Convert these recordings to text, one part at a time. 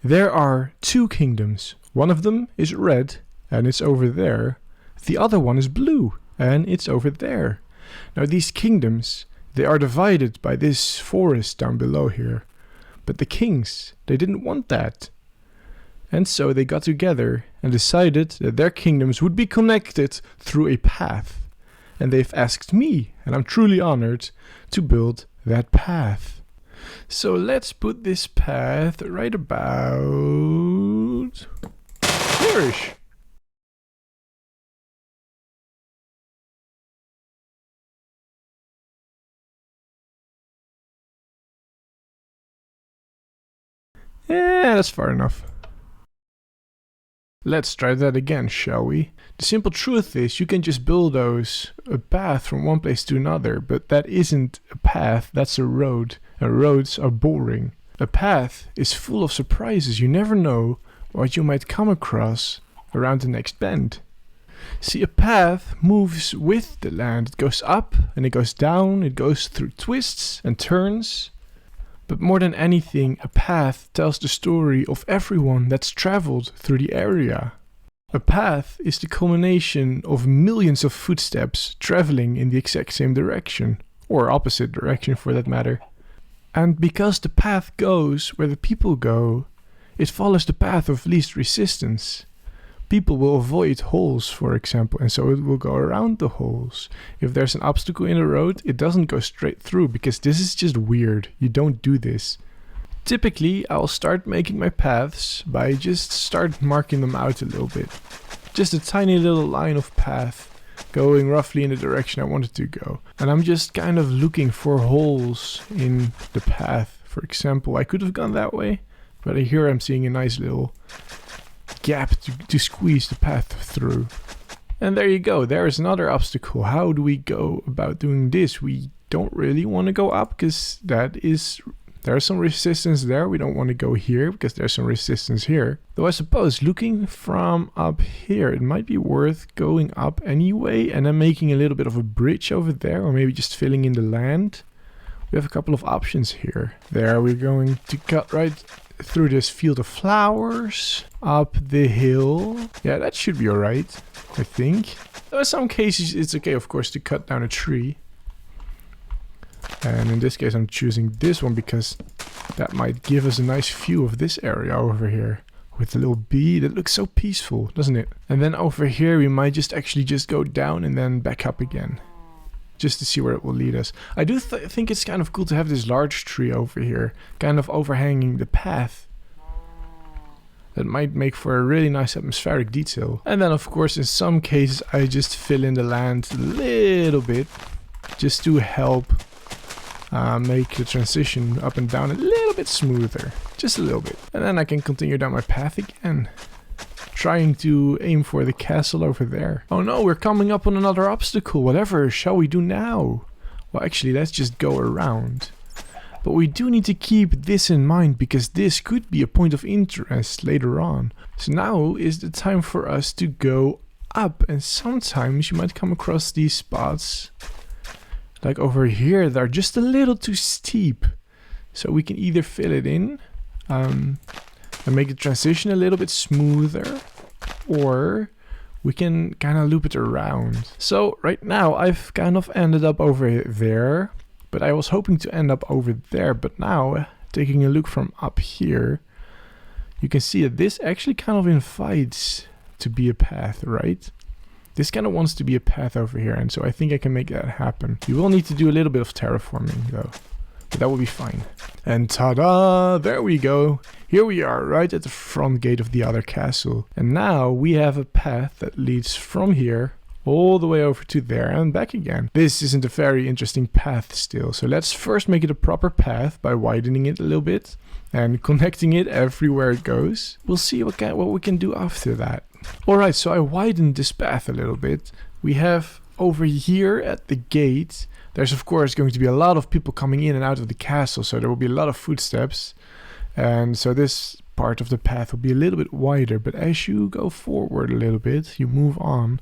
There are two kingdoms. One of them is red, and it's over there. The other one is blue, and it's over there. Now these kingdoms, they are divided by this forest down below here. But the kings, they didn't want that. And so they got together and decided that their kingdoms would be connected through a path. And they've asked me, and I'm truly honored, to build that path. So let's put this path right about here-ish. Yeah, that's far enough. Let's try that again, shall we? The simple truth is you can just bulldoze a path from one place to another, but that isn't a path, that's a road, and roads are boring. A path is full of surprises. You never know what you might come across around the next bend. See, a path moves with the land. It goes up and it goes down, it goes through twists and turns. But more than anything, a path tells the story of everyone that's traveled through the area. A path is the culmination of millions of footsteps traveling in the exact same direction, or opposite direction for that matter. And because the path goes where the people go, it follows the path of least resistance. People will avoid holes, for example, and so it will go around the holes. If there's an obstacle in the road, it doesn't go straight through, because this is just weird. You don't do this. Typically, I'll start making my paths by just start marking them out a little bit. Just a tiny little line of path going roughly in the direction I want it to go. And I'm just kind of looking for holes in the path. For example, I could have gone that way, but here I'm seeing a nice little gap to squeeze the path through. And there you go, there is another obstacle. How do we go about doing this? We don't really want to go up because there's some resistance there. We don't want to go here because there's some resistance here. Though I suppose looking from up here, it might be worth going up anyway and then making a little bit of a bridge over there, or maybe just filling in the land. We have a couple of options here. There we're going to cut right through this field of flowers, up the hill. Yeah, that should be alright, I think. Though in some cases it's okay, of course, to cut down a tree. And in this case I'm choosing this one because that might give us a nice view of this area over here. With the little bee, that looks so peaceful, doesn't it? And then over here we might just actually just go down and then back up again. Just to see where it will lead us. I do think it's kind of cool to have this large tree over here, kind of overhanging the path. That might make for a really nice atmospheric detail. And then of course in some cases I just fill in the land a little bit, just to help make the transition up and down a little bit smoother. Just a little bit. And then I can continue down my path again. Trying to aim for the castle over there. Oh no, we're coming up on another obstacle. Whatever shall we do now? Well, actually, let's just go around. But we do need to keep this in mind because this could be a point of interest later on. So now is the time for us to go up. And sometimes you might come across these spots, like over here, that are just a little too steep. So we can either fill it in and make the transition a little bit smoother, or we can kind of loop it around. So right now I've kind of ended up over there, but I was hoping to end up over there. But now taking a look from up here, you can see that this actually kind of invites to be a path, right? This kind of wants to be a path over here, and so I think I can make that happen. You will need to do a little bit of terraforming though. But that will be fine. And ta-da! There we go. Here we are, right at the front gate of the other castle. And now we have a path that leads from here all the way over to there and back again. This isn't a very interesting path still. So let's first make it a proper path by widening it a little bit and connecting it everywhere it goes. We'll see what we can do after that. Alright, so I widened this path a little bit. We have over here at the gate, there's of course going to be a lot of people coming in and out of the castle, so there will be a lot of footsteps. And so this part of the path will be a little bit wider, but as you go forward a little bit, you move on,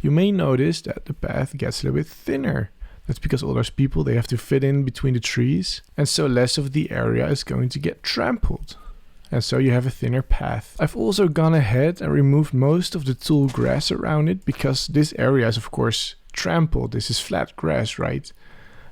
you may notice that the path gets a little bit thinner. That's because all those people, they have to fit in between the trees, and so less of the area is going to get trampled. and so you have a thinner path. I've also gone ahead and removed most of the tall grass around it, because this area is of course trampled. This is flat grass, right?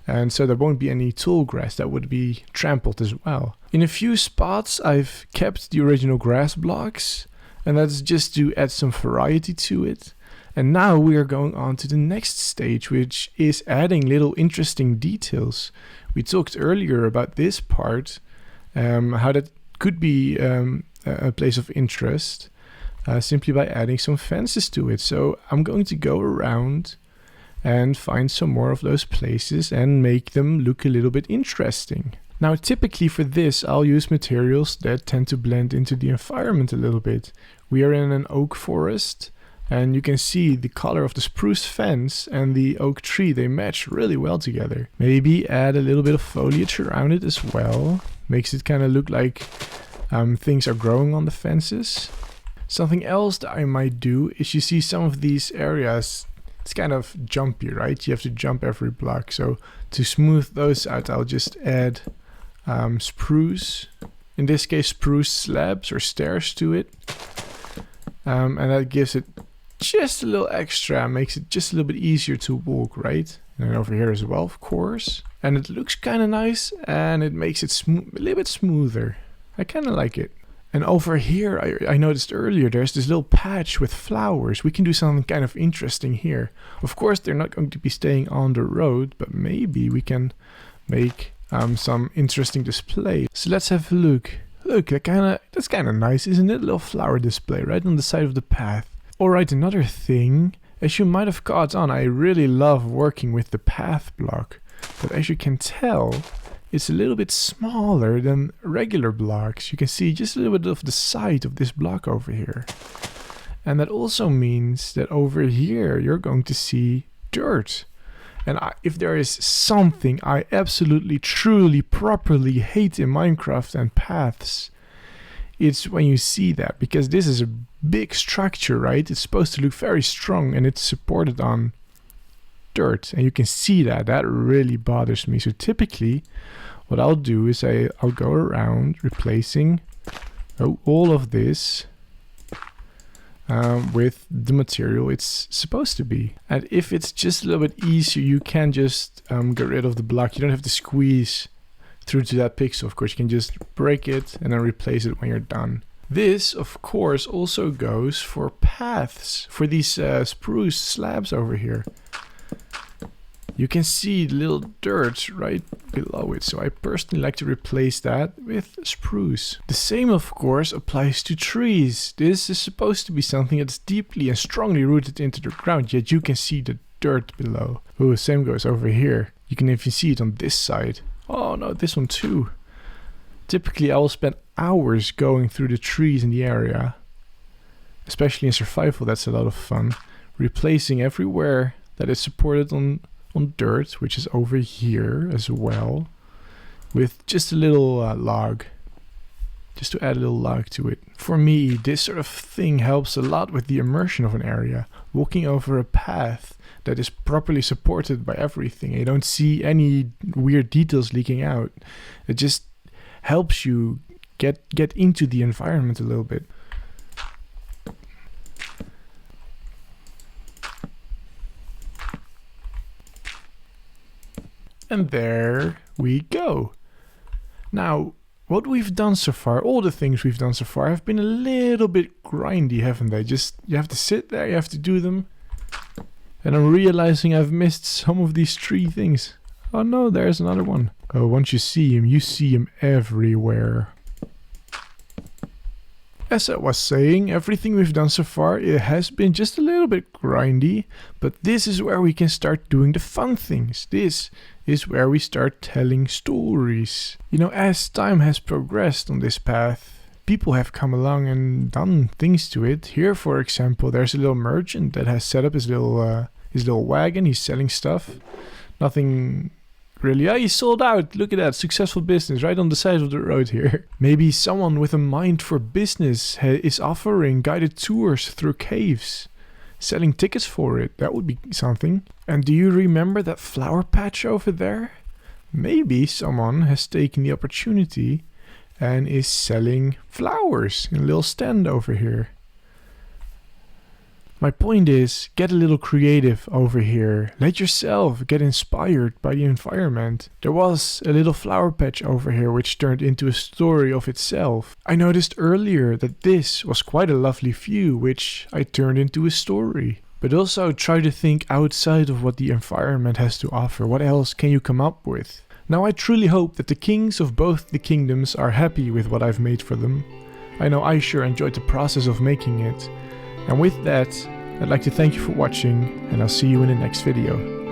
And so there won't be any tall grass that would be trampled as well. In a few spots I've kept the original grass blocks, and that's just to add some variety to it. And now we are going on to the next stage, which is adding little interesting details. We talked earlier about this part, how that could be a place of interest, simply by adding some fences to it. So I'm going to go around and find some more of those places and make them look a little bit interesting. Now, typically for this, I'll use materials that tend to blend into the environment a little bit. We are in an oak forest, and you can see the color of the spruce fence and the oak tree, they match really well together. Maybe add a little bit of foliage around it as well. Makes it kind of look like things are growing on the fences. Something else that I might do is, you see some of these areas, it's kind of jumpy, right? You have to jump every block. So to smooth those out, I'll just add spruce, in this case spruce slabs or stairs to it. And that gives it just a little extra, makes it just a little bit easier to walk, right? And over here as well, of course. And it looks kind of nice, and it makes it a little bit smoother. I kind of like it. And over here, I noticed earlier, there's this little patch with flowers. We can do something kind of interesting here. Of course, they're not going to be staying on the road, but maybe we can make some interesting display. So let's have a look. Look, that's kind of nice, isn't it? A little flower display right on the side of the path. Alright, another thing. As you might have caught on, I really love working with the path block. But as you can tell, it's a little bit smaller than regular blocks. You can see just a little bit of the side of this block over here. And that also means that over here you're going to see dirt. And if there is something I absolutely, truly, properly hate in Minecraft and paths, it's when you see that. Because this is a big structure, right? It's supposed to look very strong, and it's supported on dirt. And you can see that. That really bothers me. So typically, what I'll do is I'll go around replacing all of this with the material it's supposed to be. And if it's just a little bit easier, you can just get rid of the block. You don't have to squeeze through to that pixel. Of course, you can just break it and then replace it when you're done. This, of course, also goes for paths, for these spruce slabs over here. You can see the little dirt right below it, so I personally like to replace that with spruce. The same, of course, applies to trees. This is supposed to be something that's deeply and strongly rooted into the ground, yet you can see the dirt below. Oh, the same goes over here. You can even see it on this side. Oh no, this one too. Typically, I will spend hours going through the trees in the area. Especially in survival, that's a lot of fun. Replacing everywhere that is supported on dirt, which is over here as well, with just a little log, just to add a little log to it. For me, this sort of thing helps a lot with the immersion of an area. Walking over a path that is properly supported by everything, you don't see any weird details leaking out. It just helps you get into the environment a little bit. And there we go. Now, what we've done so far, all the things we've done so far, have been a little bit grindy, haven't they? Just, you have to sit there, you have to do them. And I'm realizing I've missed some of these tree things. Oh no, there's another one. Oh, once you see him everywhere. As I was saying, everything we've done so far, it has been just a little bit grindy, but this is where we can start doing the fun things. This is where we start telling stories. You know, as time has progressed on this path, people have come along and done things to it. Here, for example, there's a little merchant that has set up his little wagon. He's selling stuff. Nothing really. He sold out. Look at that. Successful business right on the side of the road here. Maybe someone with a mind for business is offering guided tours through caves, selling tickets for it. That would be something. And do you remember that flower patch over there? Maybe someone has taken the opportunity and is selling flowers in a little stand over here. My point is, get a little creative over here. Let yourself get inspired by the environment. There was a little flower patch over here which turned into a story of itself. I noticed earlier that this was quite a lovely view which I turned into a story. But also try to think outside of what the environment has to offer. What else can you come up with? Now I truly hope that the kings of both the kingdoms are happy with what I've made for them. I know I sure enjoyed the process of making it. And with that, I'd like to thank you for watching, and I'll see you in the next video.